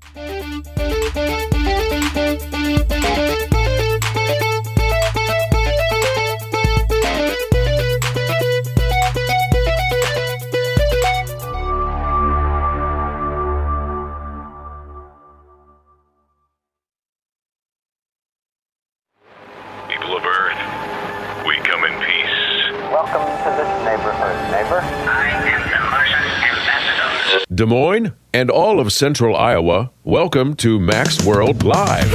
People of Earth, we come in peace. Welcome to this neighborhood, neighbor. I am the Martian ambassador. Des Moines and all of central Iowa, welcome to Mac's World Live.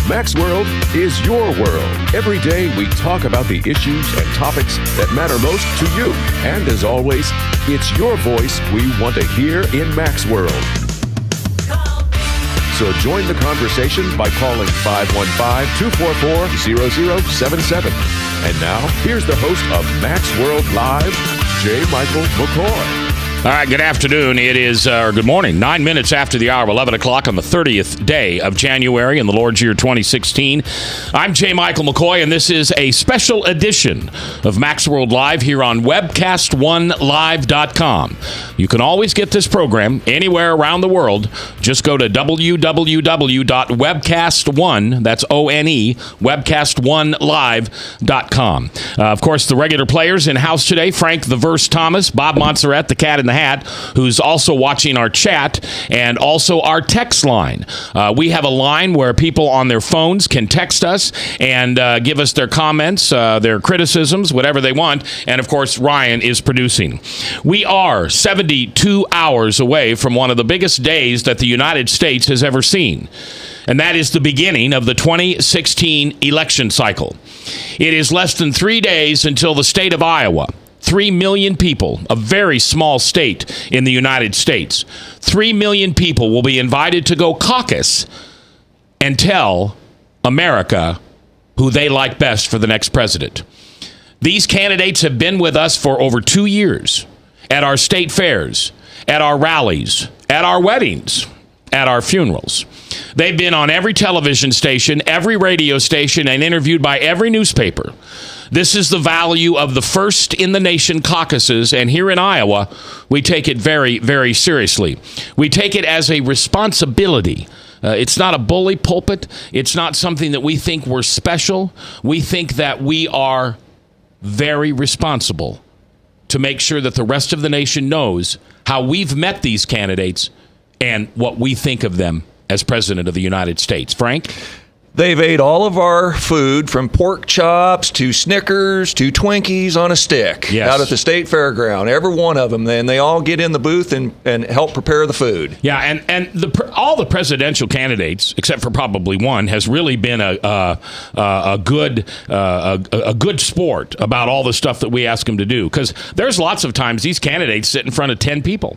Mac's World is your world. Every day we talk about the issues and topics that matter most to you. And as always, it's your voice we want to hear in Mac's World. So join the conversation by calling 515-244-0077. And now, here's the host of Mac's World Live, J. Michael McCoy. All right, good afternoon. It is, good morning, 9 minutes after the hour of 11 o'clock on the 30th day of January in the Lord's year 2016. I'm J. Michael McCoy, and this is a special edition of Mac's World Live here on webcast1live.com. You can always get this program anywhere around the world. Just go to www.webcast1, that's O-N-E, webcast1live.com. Of course, the regular players in-house today, Frank the Verse Thomas, Bob Montserrat, the Cat in the Hat, who's also watching our chat and also our text line. We have a line where people on their phones can text us and give us their comments, their criticisms, whatever they want. And of course, Ryan is producing. We are 72 hours away from one of the biggest days that the United States has ever seen. And that is the beginning of the 2016 election cycle. It is less than 3 days until the state of Iowa, 3 million people, a very small state in the United States. 3 million people will be invited to go caucus and tell America who they like best for the next president. These candidates have been with us for over 2 years at our state fairs, at our rallies, at our weddings, at our funerals. They've been on every television station, every radio station, and interviewed by every newspaper. This is the value of the first in the nation caucuses, and here in Iowa, we take it very, very seriously. We take it as a responsibility. It's not a bully pulpit. It's not something that we think we're special. We think that we are very responsible to make sure that the rest of the nation knows how we've met these candidates and what we think of them as President of the United States. Frank? They've ate all of our food, from pork chops to Snickers to Twinkies on a stick, out at the state fairground. Every one of them. Then they all get in the booth and help prepare the food. Yeah, and all the presidential candidates, except for probably one, has really been a good sport about all the stuff that we ask them to do. Because there's lots of times these candidates sit in front of 10 people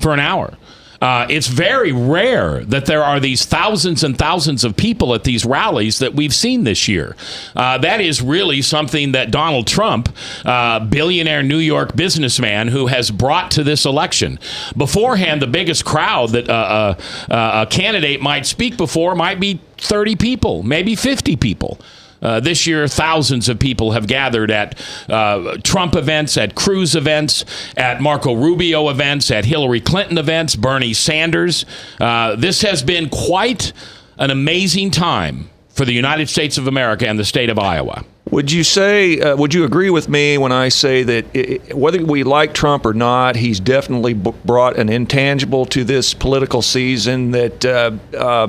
for an hour. It's very rare that there are these thousands and thousands of people at these rallies that we've seen this year. That is really something that Donald Trump, billionaire New York businessman, who has brought to this election. Beforehand, the biggest crowd that a candidate might speak before might be 30 people, maybe 50 people. This year, thousands of people have gathered at Trump events, at Cruz events, at Marco Rubio events, at Hillary Clinton events, Bernie Sanders. This has been quite an amazing time for the United States of America and the state of Iowa. Would you agree with me when I say that whether we like Trump or not, he's definitely brought an intangible to this political season that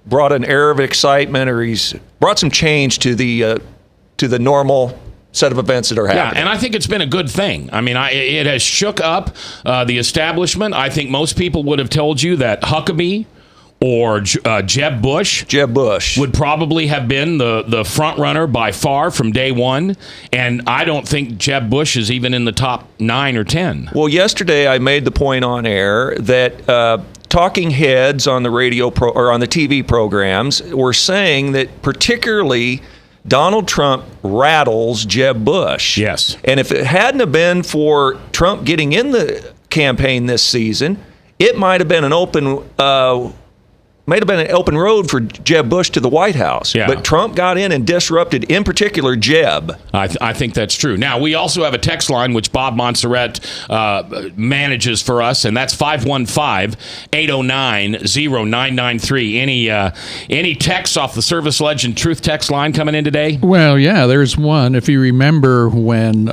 brought an air of excitement, or he's brought some change to the normal set of events that are happening. Yeah, and I think it's been a good thing. I mean, it has shook up the establishment. I think most people would have told you that Huckabee or Jeb Bush would probably have been the front runner by far from day one. And I don't think Jeb Bush is even in the top 9 or 10. Well, yesterday I made the point on air that talking heads on the radio or on the TV programs were saying that particularly Donald Trump rattles Jeb Bush. Yes. And if it hadn't have been for Trump getting in the campaign this season, it might have been an open might have been an open road for Jeb Bush to the White House. Yeah. But Trump got in and disrupted, in particular, Jeb. I think that's true. Now, we also have a text line which Bob Montserrat manages for us, and that's 515-809-0993. Any texts off the Service Legend Truth text line coming in today? Well, yeah, there's one. If you remember when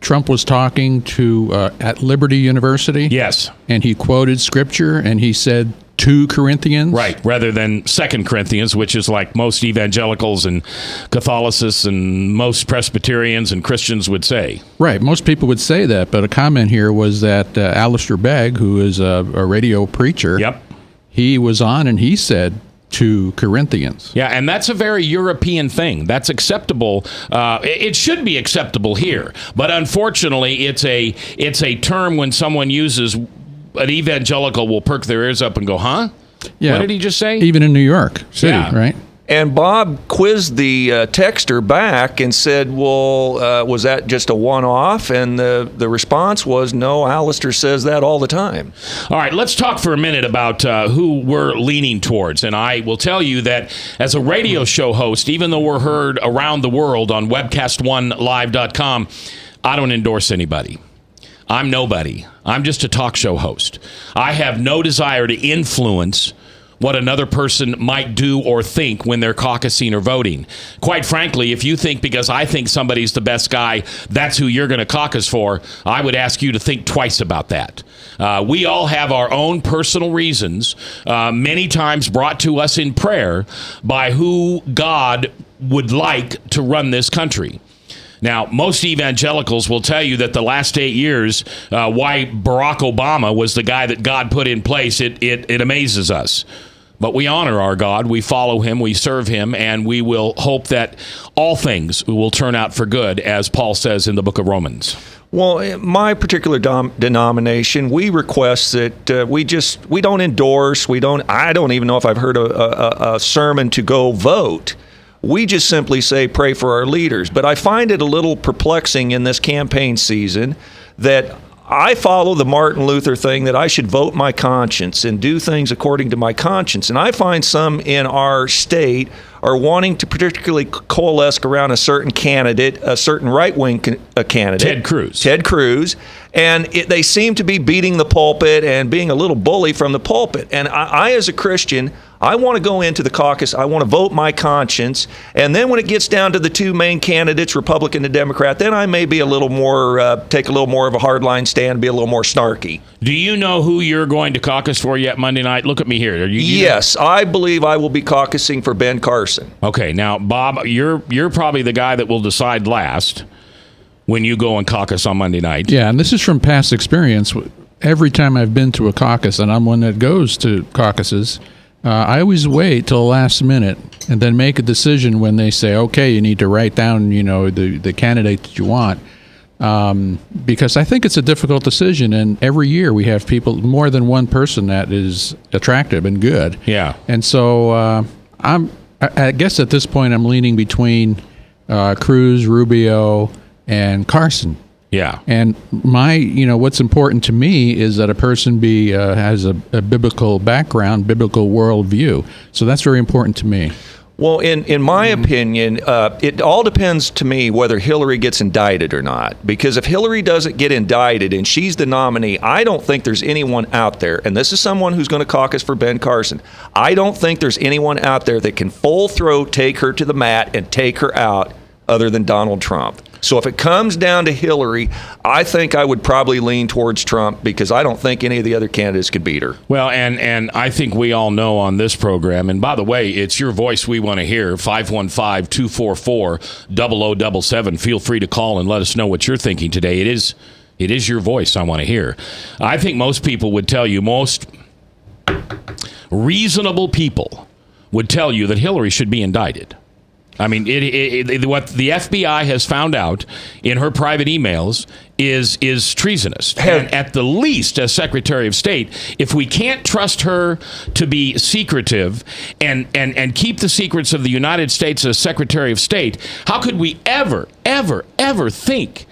Trump was talking to at Liberty University. Yes. And he quoted scripture, and he said 2 Corinthians. Right, rather than 2 Corinthians, which is like most evangelicals and Catholicists and most Presbyterians and Christians would say. Right, most people would say that, but a comment here was that Alistair Begg, who is a radio preacher, Yep. he was on and he said 2 Corinthians. Yeah, and that's a very European thing. That's acceptable. It should be acceptable here, but unfortunately, it's a term when someone uses an evangelical will perk their ears up and go, "Huh? Yeah. What did he just say?" Even in New York City, Yeah. right? And Bob quizzed the texter back and said, well, was that just a one-off? And the response was, no, Alistair says that all the time. All right, let's talk for a minute about who we're leaning towards. And I will tell you that as a radio show host, even though we're heard around the world on webcast1live.com, I don't endorse anybody. I'm nobody. I'm just a talk show host. I have no desire to influence what another person might do or think when they're caucusing or voting. Quite frankly, if you think because I think somebody's the best guy, that's who you're going to caucus for, I would ask you to think twice about that. We all have our own personal reasons, many times brought to us in prayer by who God would like to run this country. Now, most evangelicals will tell you that the last 8 years, why Barack Obama was the guy that God put in place, it amazes us. But we honor our God, we follow him, we serve him, and we will hope that all things will turn out for good, as Paul says in the book of Romans. Well, in my particular denomination, we request that we don't endorse, I don't even know if I've heard a sermon to go vote. We just simply say pray for our leaders. But I find it a little perplexing in this campaign season that I follow the Martin Luther thing that I should vote my conscience and do things according to my conscience. And I find some in our state are wanting to particularly coalesce around a certain candidate, a certain right-wing candidate. Ted Cruz. And they seem to be beating the pulpit and being a little bully from the pulpit. And I as a Christian, I want to go into the caucus. I want to vote my conscience. And then when it gets down to the 2 main candidates, Republican and Democrat, then I may be a little more, take a little more of a hardline stand, be a little more snarky. Do you know who you're going to caucus for yet Monday night? Look at me here. Yes, I believe I will be caucusing for Ben Carson. Okay, now, Bob, you're probably the guy that will decide last when you go and caucus on Monday night. Yeah, and this is from past experience. Every time I've been to a caucus, and I'm one that goes to caucuses, I always wait till the last minute and then make a decision when they say, okay, you need to write down, the candidate that you want. Because I think it's a difficult decision, and every year we have more than one person that is attractive and good. Yeah. And so I guess at this point I'm leaning between Cruz, Rubio, and Carson. Yeah. And what's important to me is that a person has a biblical background, biblical worldview. So that's very important to me. Well, in my opinion, it all depends to me whether Hillary gets indicted or not. Because if Hillary doesn't get indicted and she's the nominee, I don't think there's anyone out there, and this is someone who's going to caucus for Ben Carson, I don't think there's anyone out there that can full throat take her to the mat and take her out other than Donald Trump. So if it comes down to Hillary, I think I would probably lean towards Trump because I don't think any of the other candidates could beat her. Well, and I think we all know on this program, and by the way, it's your voice we want to hear, 515-244-0077. Feel free to call and let us know what you're thinking today. It is your voice I want to hear. I think most people would tell you, most reasonable people would tell you that Hillary should be indicted. I mean, what the FBI has found out in her private emails is treasonous. And at the least, as Secretary of State, if we can't trust her to be secretive and keep the secrets of the United States as Secretary of State, how could we ever think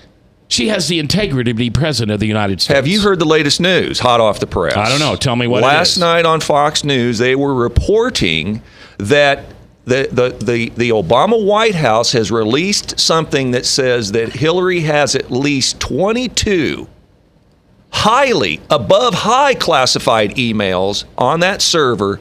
She has the integrity to be president of the United States. Have you heard the latest news, hot off the press? I don't know. Tell me what it is. Last night on Fox News, they were reporting that the Obama White House has released something that says that Hillary has at least 22 highly, above high classified emails on that server.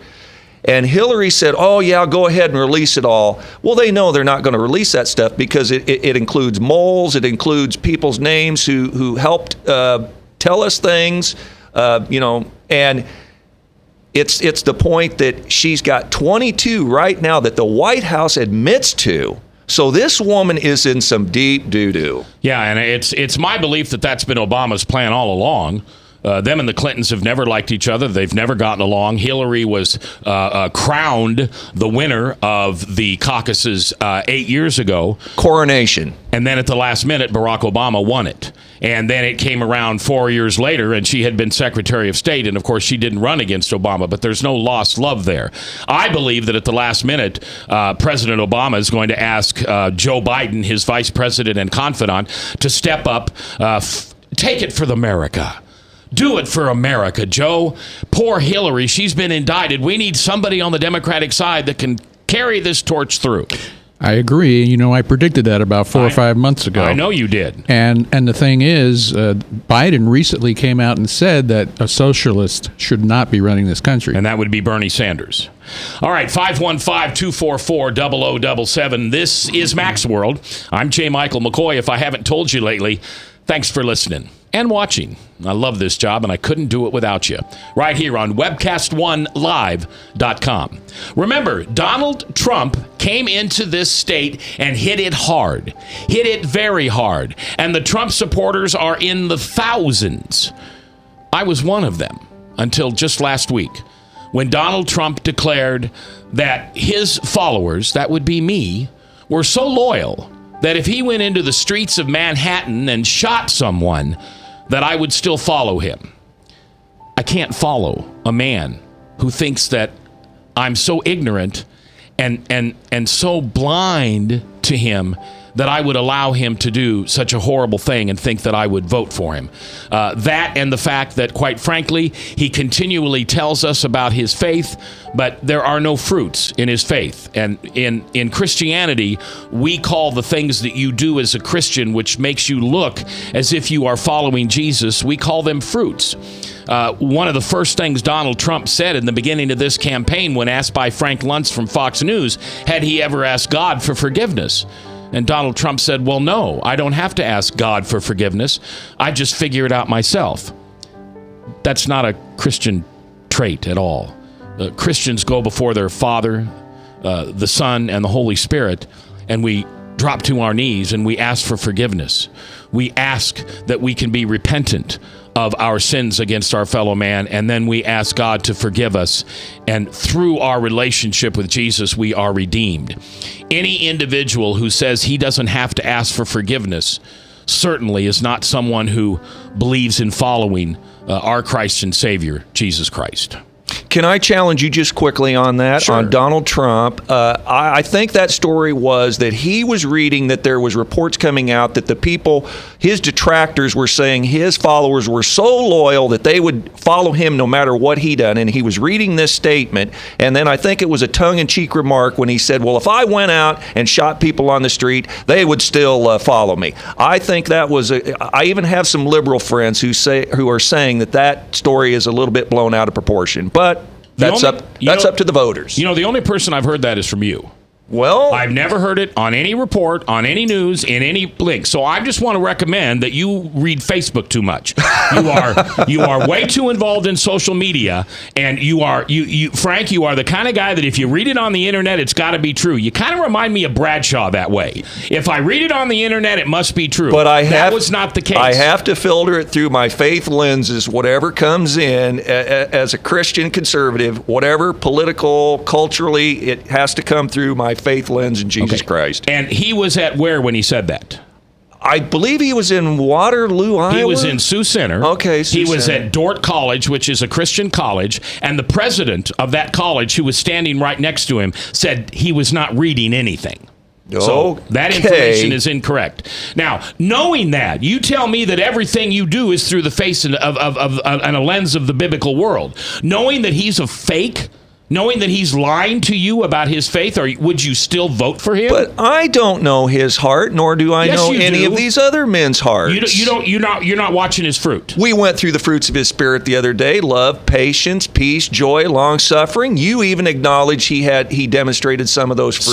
And Hillary said, oh, yeah, go ahead and release it all. Well, they know they're not going to release that stuff because it includes moles. It includes people's names who helped tell us things, and it's the point that she's got 22 right now that the White House admits to. So this woman is in some deep doo-doo. Yeah, and it's my belief that that's been Obama's plan all along. Them and the Clintons have never liked each other. They've never gotten along. Hillary was crowned the winner of the caucuses 8 years ago. Coronation. And then at the last minute, Barack Obama won it. And then it came around 4 years later, and she had been Secretary of State. And, of course, she didn't run against Obama, but there's no lost love there. I believe that at the last minute, President Obama is going to ask Joe Biden, his vice president and confidant, to step up, take it for America. Do it for America, Joe. Poor Hillary, she's been indicted. We need somebody on the Democratic side that can carry this torch through. I agree. You know, I predicted that about 4 or 5 months ago. I know you did. And the thing is, Biden recently came out and said that a socialist should not be running this country. And that would be Bernie Sanders. All right, 515-244-0077. This is Mac's World. I'm J. Michael McCoy. If I haven't told you lately, thanks for listening and watching. I love this job, and I couldn't do it without you. Right here on webcast1live.com. Remember, Donald Trump came into this state and hit it hard. Hit it very hard. And the Trump supporters are in the thousands. I was one of them until just last week, when Donald Trump declared that his followers, that would be me, were so loyal that if he went into the streets of Manhattan and shot someone, that I would still follow him. I can't follow a man who thinks that I'm so ignorant and so blind to him that I would allow him to do such a horrible thing and think that I would vote for him. That and the fact that, quite frankly, he continually tells us about his faith, but there are no fruits in his faith. And in Christianity, we call the things that you do as a Christian, which makes you look as if you are following Jesus, we call them fruits. One of the first things Donald Trump said in the beginning of this campaign, when asked by Frank Luntz from Fox News, had he ever asked God for forgiveness? And Donald Trump said, well, no, I don't have to ask God for forgiveness. I just figure it out myself. That's not a Christian trait at all. Christians go before their Father, the Son, and the Holy Spirit, and we drop to our knees and we ask for forgiveness. We ask that we can be repentant of our sins against our fellow man, and then we ask God to forgive us, and through our relationship with Jesus, we are redeemed. Any individual who says he doesn't have to ask for forgiveness certainly is not someone who believes in following our Christ and Savior, Jesus Christ. Can I challenge you just quickly on that, Sure. on Donald Trump? I think that story was that he was reading that there was reports coming out that the people, his detractors, were saying his followers were so loyal that they would follow him no matter what he done. And he was reading this statement, and then I think it was a tongue-in-cheek remark when he said, well, if I went out and shot people on the street, they would still follow me. I think that was I even have some liberal friends who are saying that story is a little bit blown out of proportion. But that's up to the voters. You know, the only person I've heard that is from you. Well, I've never heard it on any report, on any news, in any link. So I just want to recommend that you read Facebook too much. You are way too involved in social media, and Frank, you are the kind of guy that if you read it on the internet, it's got to be true. You kind of remind me of Bradshaw that way. If I read it on the internet, it must be true. But that was not the case. I have to filter it through my faith lenses. Whatever comes in as a Christian conservative, whatever political, culturally, it has to come through my faith lens in Jesus Christ. And he was at where when he said that? I believe he was in Waterloo, Iowa. He was in Sioux Center. Okay, He was at Dordt College, which is a Christian college, and the president of that college, who was standing right next to him, said he was not reading anything. So that Okay. information is incorrect. Now, knowing that, you tell me that everything you do is through the face and a lens of the biblical world. Knowing that he's a fake, knowing that he's lying to you about his faith, or would you still vote for him? But I don't know his heart, nor do I Yes, know you any do. of these other men's hearts. You're not watching his fruit. We went through the fruits of his spirit the other day: love, patience, peace, joy, long suffering. You even acknowledged he demonstrated some of those fruits.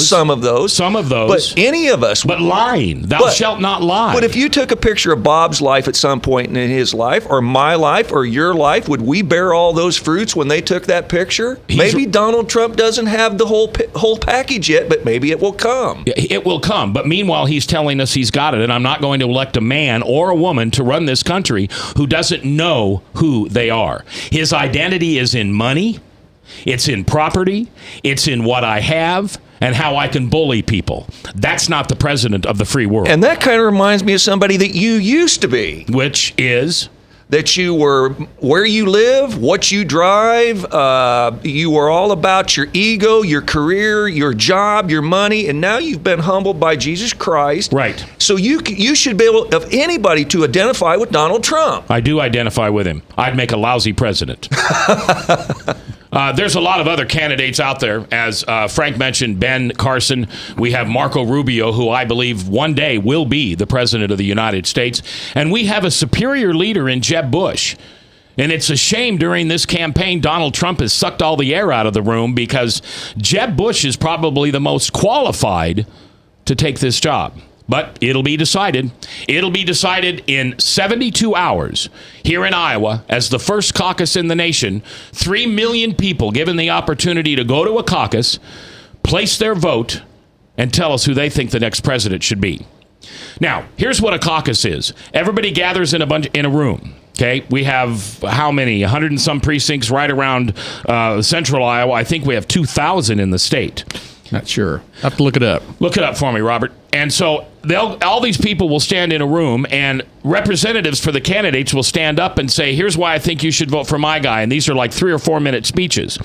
Some of those. But any of us. But lying. Thou shalt not lie. But if you took a picture of Bob's life at some point in his life, or my life, or your life, would we bear all those fruits when they took that picture? Maybe Donald Trump doesn't have the whole package yet, but maybe it will come. It will come. But meanwhile, he's telling us he's got it. And I'm not going to elect a man or a woman to run this country who doesn't know who they are. His identity is in money. It's in property. It's in what I have and how I can bully people. That's not the president of the free world. And that kind of reminds me of somebody that you used to be. Which is? That you were where you live, what you drive, you were all about your ego, your career, your job, your money, and now you've been humbled by Jesus Christ. Right. So you should be able, of anybody, to identify with Donald Trump. I do identify with him. I'd make a lousy president. There's a lot of other candidates out there. As Frank mentioned, Ben Carson. We have Marco Rubio, who I believe one day will be the president of the United States. And we have a superior leader in Jeb Bush. And it's a shame during this campaign, Donald Trump has sucked all the air out of the room, because Jeb Bush is probably the most qualified to take this job. But it'll be decided. It'll be decided in 72 hours here in Iowa as the first caucus in the nation. 3 million people given the opportunity to go to a caucus, place their vote, and tell us who they think the next president should be. Now, here's what a caucus is. Everybody gathers in a room. Okay, we have how many? 100 and some precincts right around central Iowa. I think we have 2,000 in the state. Not sure. I have to look it up. Look it up for me, Robert. And so all these people will stand in a room, and representatives for the candidates will stand up and say, here's why I think you should vote for my guy. And these are like 3 or 4 minute speeches.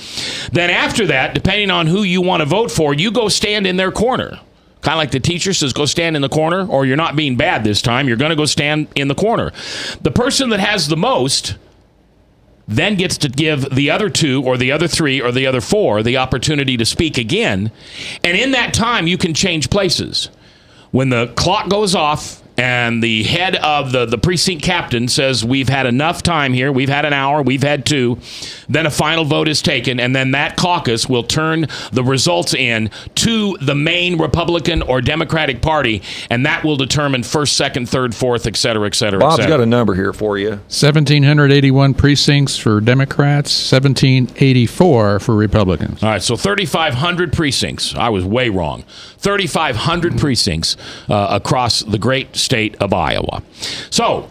Then after that, depending on who you want to vote for, you go stand in their corner. Kind of like the teacher says, go stand in the corner, or you're not being bad this time. You're going to go stand in the corner. The person that has the most then gets to give the other 2 or the other 3 or the other 4 the opportunity to speak again. And in that time, you can change places. When the clock goes off and the head of the precinct captain says, we've had enough time here, we've had an hour, we've had 2, then a final vote is taken, and then that caucus will turn the results in to the main Republican or Democratic Party, and that will determine first, second, third, fourth, et cetera, et cetera, Bob's et cetera. got a number here for you. 1,781 precincts for Democrats, 1,784 for Republicans. All right, so 3,500 precincts. I was way wrong. 3,500 precincts across the great state of Iowa. So,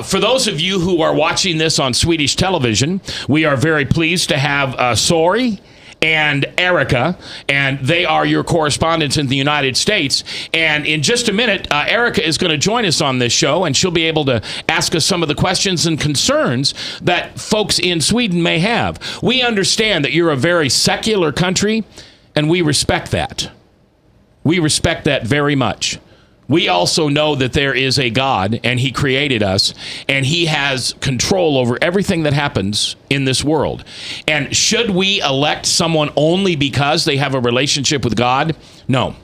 for those of you who are watching this on Swedish television, we are very pleased to have Sori and Erica, and they are your correspondents in the United States. And in just a minute, Erica is going to join us on this show, and she'll be able to ask us some of the questions and concerns that folks in Sweden may have. We understand that you're a very secular country, and we respect that. We respect that very much. We also know that there is a God, and he created us, and he has control over everything that happens in this world. And should we elect someone only because they have a relationship with God? No.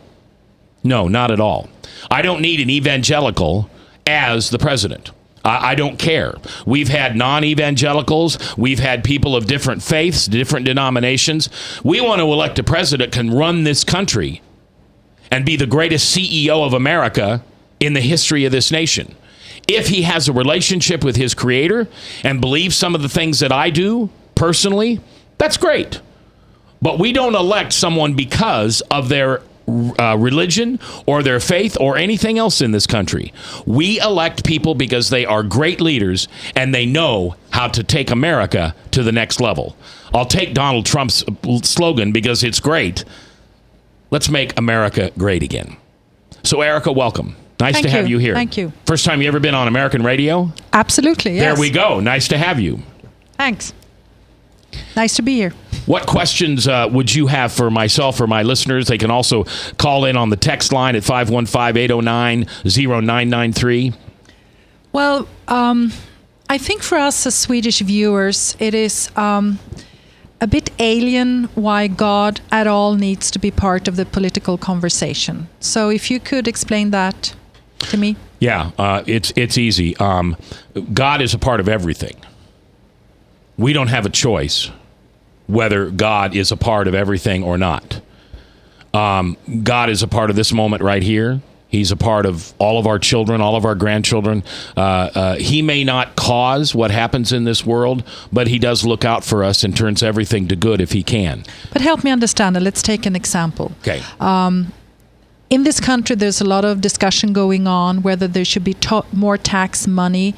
No, not at all. I don't need an evangelical as the president. I don't care. We've had non-evangelicals. We've had people of different faiths, different denominations. We want to elect a president who can run this country and be the greatest CEO of America in the history of this nation. If he has a relationship with his creator and believes some of the things that I do personally, that's great. But we don't elect someone because of their religion or their faith or anything else in this country. We elect people because they are great leaders and they know how to take America to the next level. I'll take Donald Trump's slogan because it's great. Let's make America great again. So, Erica, welcome. Nice to have you here. Thank you. First time you ever been on American radio? Absolutely, yes. There we go. Nice to have you. Thanks. Nice to be here. What questions would you have for myself or my listeners? They can also call in on the text line at 515-809-0993. Well, I think for us as Swedish viewers, it is a bit alien why God at all needs to be part of the political conversation. So if you could explain that to me. Yeah, it's easy. God is a part of everything. We don't have a choice whether God is a part of everything or not. God is a part of this moment right here. He's a part of all of our children, all of our grandchildren. He may not cause what happens in this world, but he does look out for us and turns everything to good if he can. But help me understand, and let's take an example. Okay. In this country, there's a lot of discussion going on whether there should be more tax money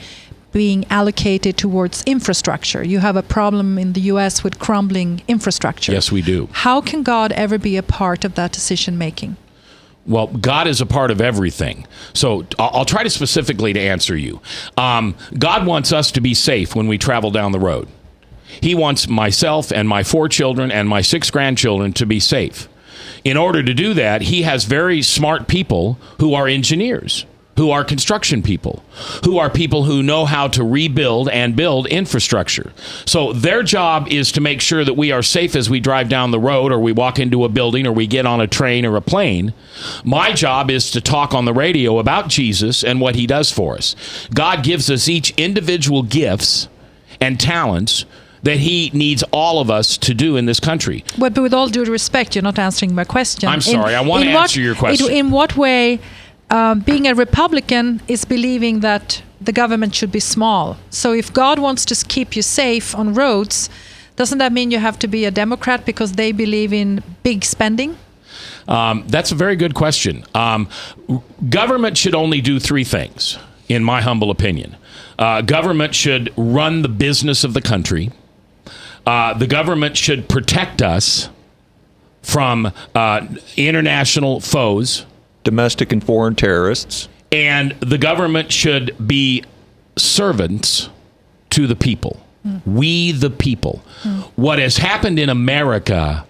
being allocated towards infrastructure. You have a problem in the U.S. with crumbling infrastructure. Yes, we do. How can God ever be a part of that decision-making? Well, God is a part of everything. So I'll try to specifically to answer you. God wants us to be safe when we travel down the road. He wants myself and my 4 children and my 6 grandchildren to be safe. In order to do that, he has very smart people who are engineers, who are construction people, who are people who know how to rebuild and build infrastructure. So their job is to make sure that we are safe as we drive down the road or we walk into a building or we get on a train or a plane. My job is to talk on the radio about Jesus and what he does for us. God gives us each individual gifts and talents that he needs all of us to do in this country. But with all due respect, you're not answering my question. I'm sorry. I want to answer your question. In what way... being a Republican is believing that the government should be small. So if God wants to keep you safe on roads, doesn't that mean you have to be a Democrat because they believe in big spending? That's a very good question. Government should only do 3 things, in my humble opinion. Government should run the business of the country. The government should protect us from international foes, domestic and foreign terrorists. And the government should be servants to the people. We the people. What has happened in America,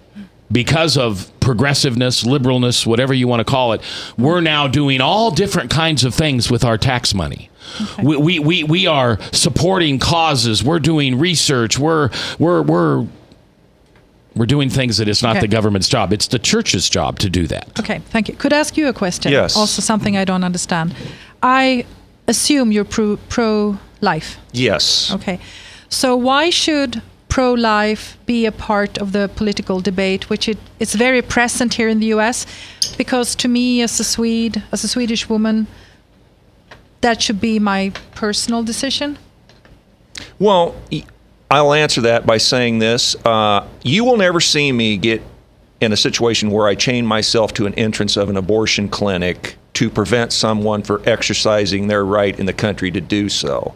because of progressiveness, liberalness, whatever you want to call it, we're now doing all different kinds of things with our tax money. Okay. We are supporting causes. We're doing research. We're doing things that it's not the government's job. It's the church's job to do that. Okay, thank you. Could I ask you a question? Yes. Also something I don't understand. I assume you're pro-life. Yes. Okay. So why should pro-life be a part of the political debate, which it's very present here in the U.S.? Because to me, as a Swedish woman, that should be my personal decision. Well, I'll answer that by saying this. You will never see me get in a situation where I chain myself to an entrance of an abortion clinic to prevent someone from exercising their right in the country to do so.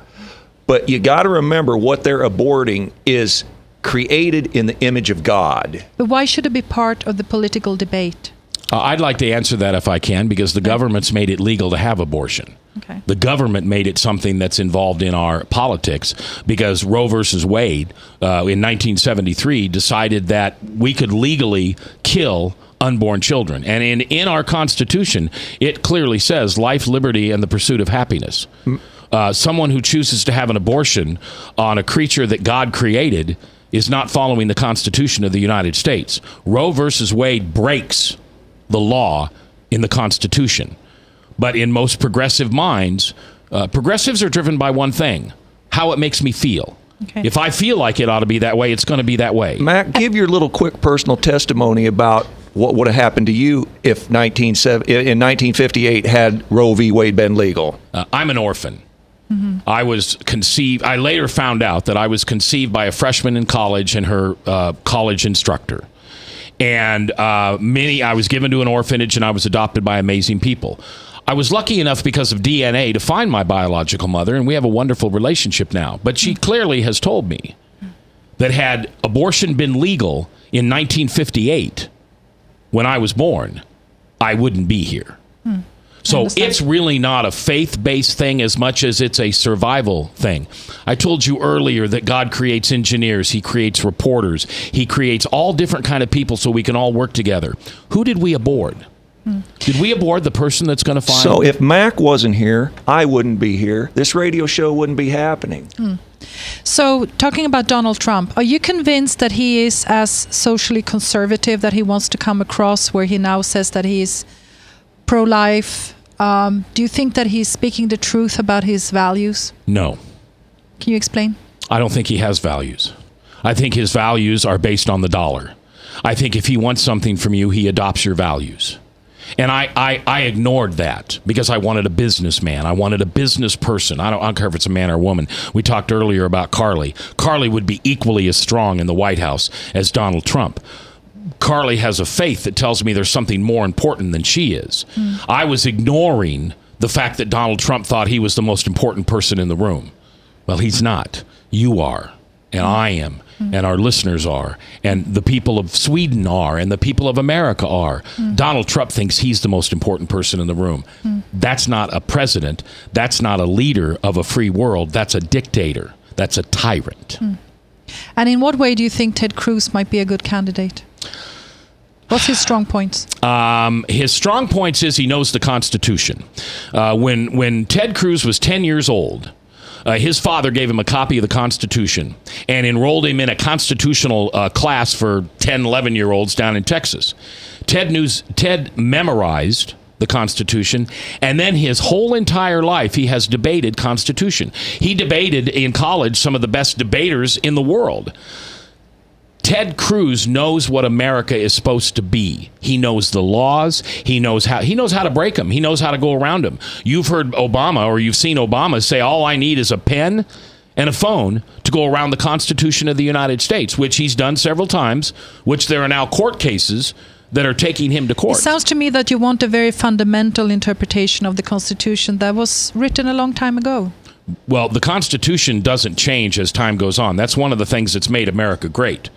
But you got to remember what they're aborting is created in the image of God. But why should it be part of the political debate? I'd like to answer that if I can, because the government's made it legal to have abortion. Okay. The government made it something that's involved in our politics because Roe versus Wade in 1973 decided that we could legally kill unborn children. And in our Constitution, it clearly says life, liberty, and the pursuit of happiness. Someone who chooses to have an abortion on a creature that God created is not following the Constitution of the United States. Roe versus Wade breaks the law in the Constitution. But in most progressive minds, progressives are driven by one thing, how it makes me feel. Okay. If I feel like it ought to be that way, it's going to be that way. Matt, give your little quick personal testimony about what would have happened to you if in 1958 had Roe v. Wade been legal. I'm an orphan. Mm-hmm. I was conceived. I later found out that I was conceived by a freshman in college and her college instructor. And I was given to an orphanage and I was adopted by amazing people. I was lucky enough because of DNA to find my biological mother, and we have a wonderful relationship now. But she clearly has told me that had abortion been legal in 1958, when I was born, I wouldn't be here. So understand. it's really not a faith-based thing as much as it's a survival thing. I told you earlier that God creates engineers, he creates reporters, he creates all different kind of people so we can all work together. Who did we aboard? Did we aboard the person that's going to find... So if Mac wasn't here, I wouldn't be here. This radio show wouldn't be happening. So, talking about Donald Trump, are you convinced that he is as socially conservative that he wants to come across, where he now says that he is pro-life? Do you think that he's speaking the truth about his values? No. Can you explain? I don't think he has values. I think his values are based on the dollar. I think if he wants something from you, he adopts your values. And I ignored that because I wanted a businessman. I wanted a business person. I don't care if it's a man or a woman. We talked earlier about Carly. Carly would be equally as strong in the White House as Donald Trump. Carly has a faith that tells me there's something more important than she is. I was ignoring the fact that Donald Trump thought he was the most important person in the room. Well, he's not. You are, and I am. And our listeners are, and the people of Sweden are, and the people of America are. Donald Trump thinks he's the most important person in the room. That's not a president. That's not a leader of a free world. That's a dictator. That's a tyrant. And in what way do you think Ted Cruz might be a good candidate? What's his strong points? His strong points is he knows the Constitution. When Ted Cruz was 10 years old, his father gave him a copy of the Constitution and enrolled him in a constitutional class for 10, 11-year-olds down in Texas. Ted memorized the Constitution, and then his whole entire life he has debated Constitution. He debated in college some of the best debaters in the world. Ted Cruz knows what America is supposed to be. He knows the laws. He knows how to break them. He knows how to go around them. You've heard Obama, or you've seen Obama say, all I need is a pen and a phone to go around the Constitution of the United States, which he's done several times, which there are now court cases that are taking him to court. It sounds to me that you want a very fundamental interpretation of the Constitution that was written a long time ago. Well, the Constitution doesn't change as time goes on. That's one of the things that's made America great.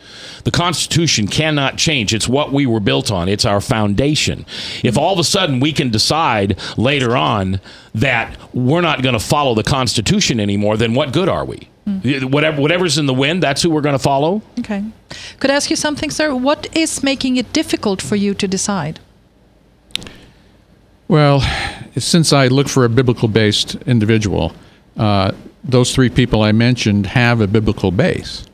The Constitution cannot change. It's what we were built on. It's our foundation. If all of a sudden we can decide later on that we're not going to follow the Constitution anymore, then what good are we? Whatever's in the wind, that's who we're going to follow. Okay. Could I ask you something, sir? What is making it difficult for you to decide? Well, since I look for a biblical-based individual, those three people I mentioned have a biblical base.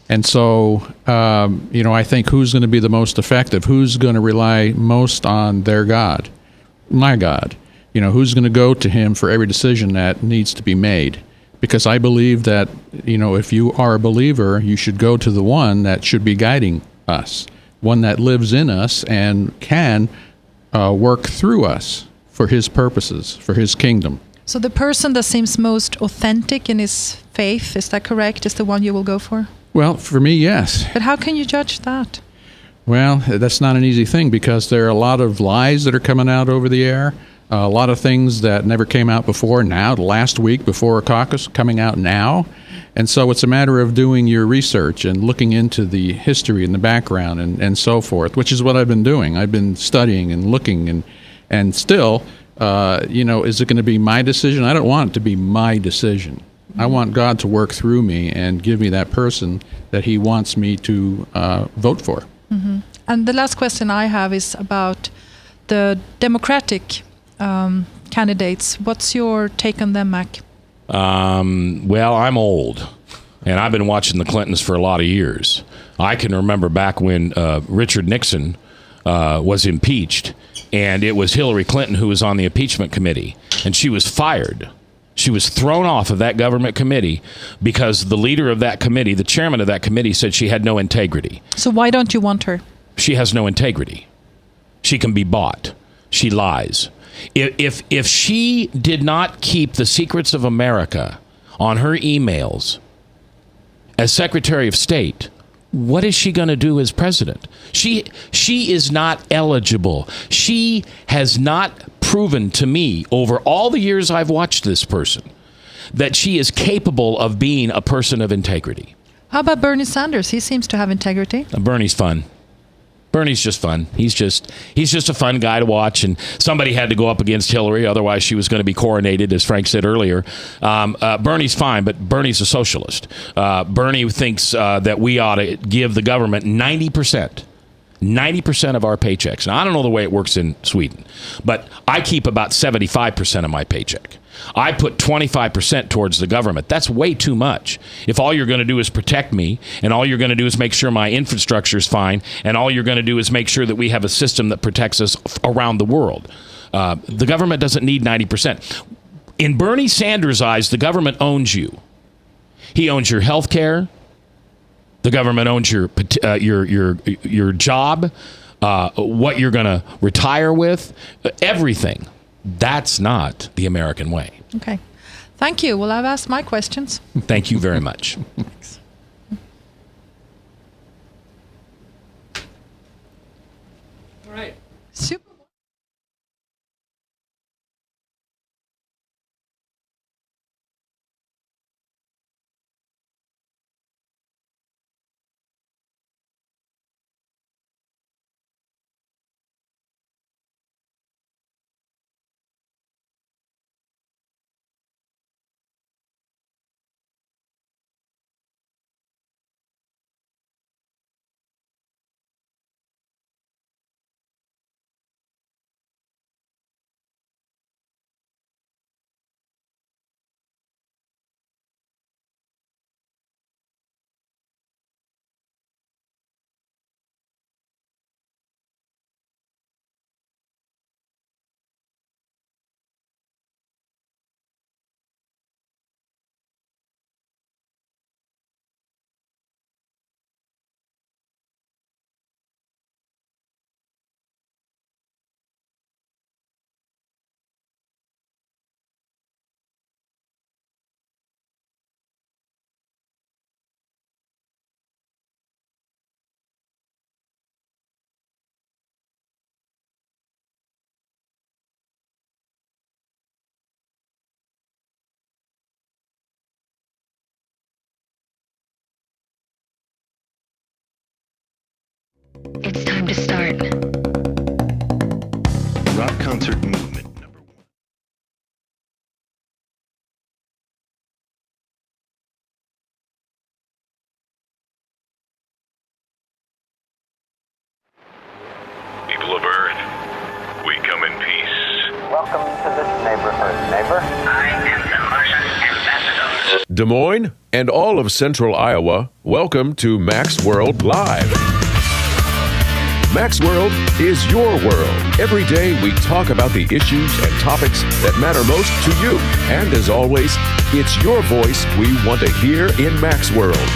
And so, I think who's going to be the most effective? Who's going to rely most on their God? My God. Who's going to go to him for every decision that needs to be made? Because I believe that, if you are a believer, you should go to the one that should be guiding us, one that lives in us and can work through us for his purposes, for his kingdom. So the person that seems most authentic in his faith, is that correct, is the one you will go for? Well, for me, yes. But how can you judge that? Well, that's not an easy thing because there are a lot of lies that are coming out over the air, a lot of things that never came out before now, last week before a caucus, coming out now. And so it's a matter of doing your research and looking into the history and the background and so forth, which is what I've been doing. I've been studying and looking and still... is it going to be my decision? I don't want it to be my decision. I want God to work through me and give me that person that he wants me to vote for. Mm-hmm. And the last question I have is about the Democratic candidates. What's your take on them, Mac? Well, I'm old, and I've been watching the Clintons for a lot of years. I can remember back when Richard Nixon was impeached, and it was Hillary Clinton who was on the impeachment committee, and she was fired. She was thrown off of that government committee because the leader of that committee, the chairman of that committee, said she had no integrity. So why don't you want her? She has no integrity. She can be bought. She lies. If she did not keep the secrets of America on her emails as Secretary of State, what is she going to do as president? She is not eligible. She has not proven to me over all the years I've watched this person that she is capable of being a person of integrity. How about Bernie Sanders? He seems to have integrity. Bernie's fun. Bernie's just fun. He's just a fun guy to watch. And somebody had to go up against Hillary, otherwise she was going to be coronated, as Frank said earlier. Bernie's fine, but Bernie's a socialist. Bernie thinks that we ought to give the government 90% of our paychecks. Now, I don't know the way it works in Sweden, but I keep about 75% of my paycheck. I put 25% towards the government. That's way too much. If all you're going to do is protect me, and all you're going to do is make sure my infrastructure is fine, and all you're going to do is make sure that we have a system that protects us around the world, the government doesn't need 90%. In Bernie Sanders' eyes, the government owns you. He owns your health care. The government owns your job, what you're going to retire with, everything. That's not the American way. Okay. Thank you. Well, I've asked my questions. Thank you very much. Thanks. All right. Super. It's time to start. Rock concert movement number 1. People of Earth, we come in peace. Welcome to this neighborhood, neighbor. I am the Martian ambassador. Des Moines and all of central Iowa, welcome to Max World Live. Max World is your world. Every day we talk about the issues and topics that matter most to you. And as always, it's your voice we want to hear in Max World.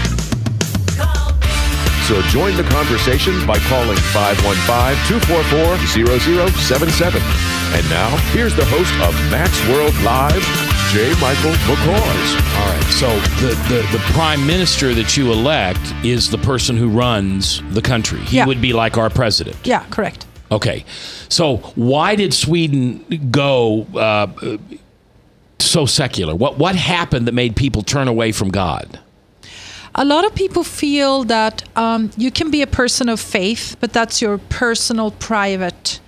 So join the conversation by calling 515-244-0077. And now, here's the host of Max World Live, J. Michael McCaws. All right. So the prime minister that you elect is the person who runs the country. He would be like our president. Yeah, correct. Okay. So why did Sweden go so secular? What happened that made people turn away from God? A lot of people feel that you can be a person of faith, but that's your personal, private.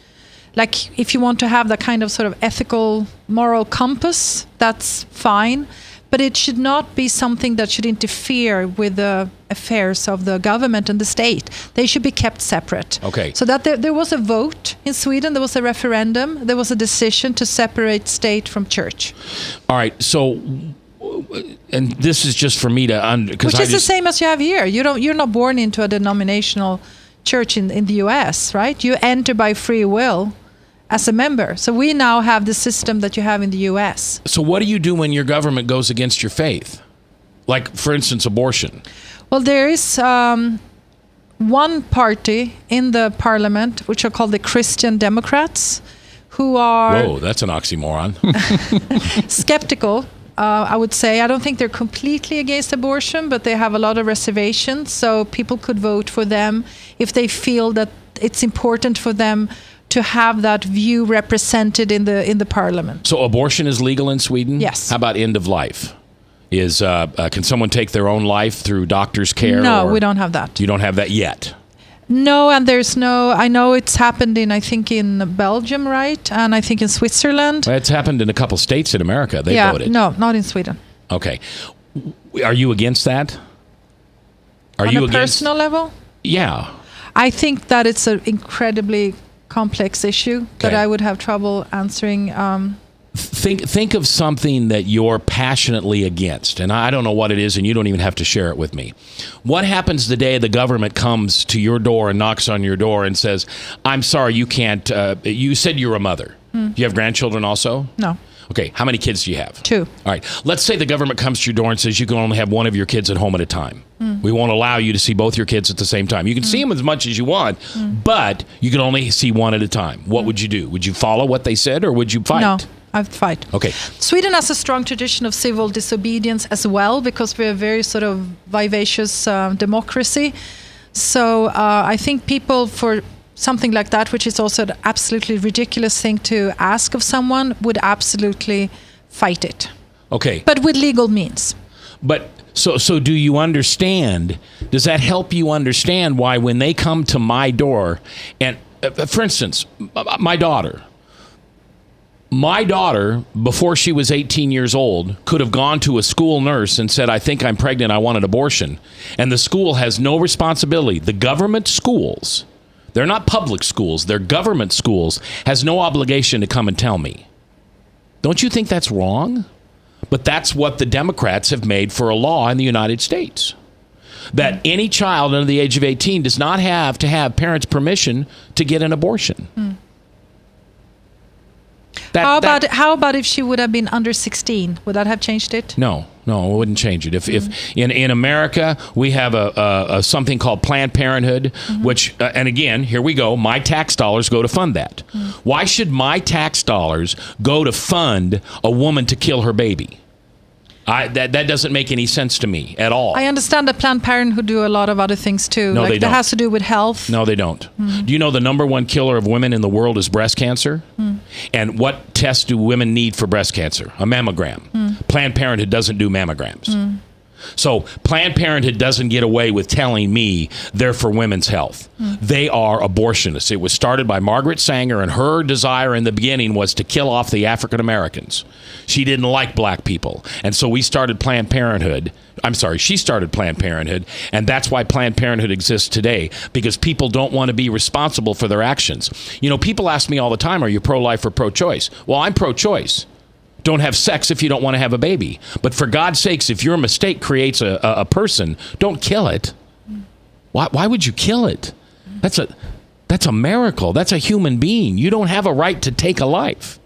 Like if you want to have that kind of sort of ethical, moral compass, that's fine. But it should not be something that should interfere with the affairs of the government and the state. They should be kept separate. Okay. So that there was a vote in Sweden, there was a referendum, there was a decision to separate state from church. All right. So, and this is just for me to which is the same as you have here. You're not born into a denominational church in the U.S., right? You enter by free will as a member. So we now have the system that you have in the U.S. So what do you do when your government goes against your faith? Like, for instance, abortion. Well, there is one party in the parliament, which are called the Christian Democrats, who are... Whoa, that's an oxymoron. skeptical, I would say. I don't think they're completely against abortion, but they have a lot of reservations. So people could vote for them if they feel that it's important for them to have that view represented in the parliament. So abortion is legal in Sweden? Yes. How about end of life? Can someone take their own life through doctor's care? No, or we don't have that. You don't have that yet? No, and there's no. I know it's happened I think in Belgium, right? And I think in Switzerland. It's happened in a couple states in America. They voted. No, not in Sweden. Okay. Are you against that? Are On you a against personal level? Yeah. I think that it's an incredibly complex issue that Okay. I would have trouble answering. Think of something that you're passionately against, and I don't know what it is, and you don't even have to share it with me. What happens the day the government comes to your door and knocks on your door and says, "I'm sorry, you can't. You said you're a mother. Do you have grandchildren also?" No. Okay. How many kids do you have? 2. All right. Let's say the government comes to your door and says you can only have one of your kids at home at a time. We won't allow you to see both your kids at the same time. You can see them as much as you want, but you can only see one at a time. What would you do? Would you follow what they said, or would you fight? No, I'd fight. Okay. Sweden has a strong tradition of civil disobedience as well, because we're a very sort of vivacious democracy. So I think people, for something like that, which is also an absolutely ridiculous thing to ask of someone, would absolutely fight it. Okay. But with legal means. But so do you understand? Does that help you understand why when they come to my door, and for instance, my daughter, before she was 18 years old, could have gone to a school nurse and said, "I think I'm pregnant, I want an abortion." And the school has no responsibility. The government schools, they're not public schools, they're government schools, has no obligation to come and tell me. Don't you think that's wrong? But that's what the Democrats have made for a law in the United States. That any child under the age of 18 does not have to have parents' permission to get an abortion. How about if she would have been under 16? Would that have changed it? No, it wouldn't change it. If in America we have a something called Planned Parenthood, which and again, here we go. My tax dollars go to fund that. Why should my tax dollars go to fund a woman to kill her baby? That doesn't make any sense to me at all. I understand that Planned Parenthood do a lot of other things too. No, they don't. That has to do with health. No, they don't. Do you know the number one killer of women in the world is breast cancer? And what tests do women need for breast cancer? A mammogram. Planned Parenthood doesn't do mammograms. So Planned Parenthood doesn't get away with telling me they're for women's health. They are abortionists. It was started by Margaret Sanger, and her desire in the beginning was to kill off the African Americans. She didn't like black people. And so we started Planned Parenthood. She started Planned Parenthood, and that's why Planned Parenthood exists today, because people don't want to be responsible for their actions. You know, people ask me all the time, are you pro-life or pro-choice? Well, I'm pro-choice. Don't have sex if you don't want to have a baby. But for God's sakes, if your mistake creates a person, don't kill it. Why would you kill it? That's a miracle. That's a human being. You don't have a right to take a life.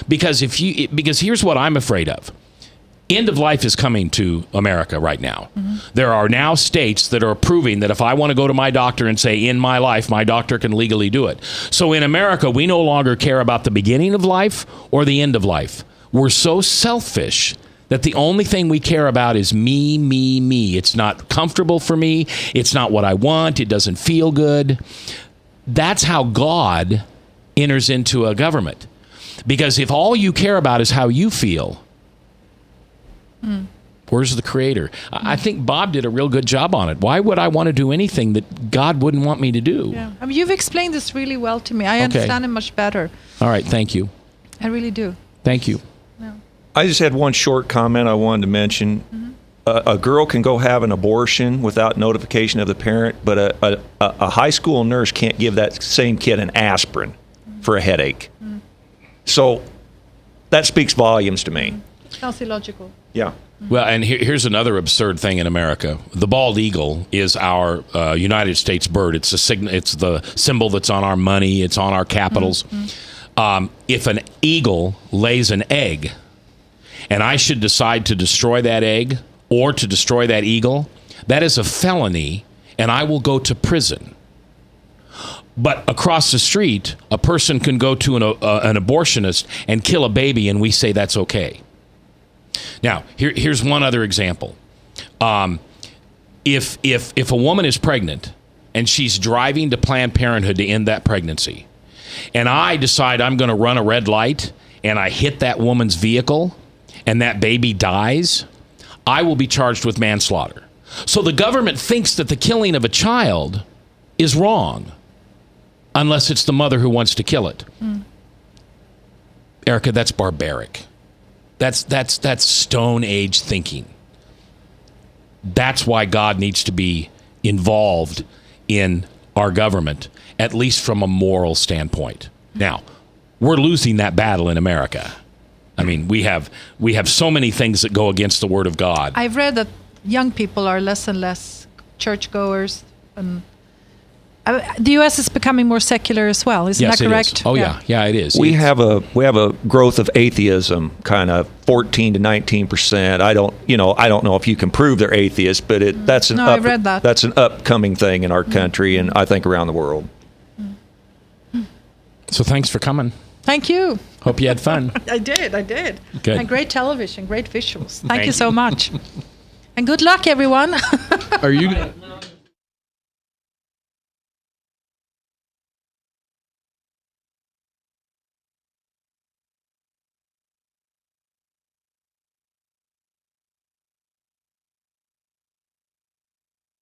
Because here's what I'm afraid of. End of life is coming to America right now. There are now states that are approving that if I want to go to my doctor and say, in my life, my doctor can legally do it. So in America, we no longer care about the beginning of life or the end of life. We're so selfish that the only thing we care about is me, me, me. It's not comfortable for me. It's not what I want. It doesn't feel good. That's how God enters into a government. Because if all you care about is how you feel, where's the Creator? I think Bob did a real good job on it. Why would I want to do anything that God wouldn't want me to do? Yeah. I mean, you've explained this really well to me. I understand it much better. All right. Thank you. I really do. Thank you. I just had one short comment I wanted to mention. A girl can go have an abortion without notification of the parent, but a high school nurse can't give that same kid an aspirin for a headache. So that speaks volumes to me. Sounds illogical. Yeah. Well, and here's another absurd thing in America. The bald eagle is our United States bird. It's the symbol that's on our money. It's on our capitals. If an eagle lays an egg, and I should decide to destroy that egg or to destroy that eagle, that is a felony, and I will go to prison. But across the street, a person can go to an abortionist and kill a baby, and we say that's okay. Now, here's one other example. If a woman is pregnant and she's driving to Planned Parenthood to end that pregnancy, and I decide I'm going to run a red light and I hit that woman's vehicle and that baby dies, I will be charged with manslaughter. So the government thinks that the killing of a child is wrong unless it's the mother who wants to kill it. Erica, that's barbaric. That's Stone Age thinking. That's why God needs to be involved in our government, at least from a moral standpoint. Now, we're losing that battle in America. I mean, we have so many things that go against the Word of God. I've read that young people are less and less churchgoers, and the U.S. is becoming more secular as well. Isn't that correct? It is. Oh yeah, it is. We have a growth of atheism, kind of 14 to 19%. I don't know if you can prove they're atheists, but that's I read that. That's an upcoming thing in our country, and I think around the world. So thanks for coming. Thank you. Hope you had fun. I did. Good. And great television, great visuals. Thank you so much. And good luck, everyone. Are you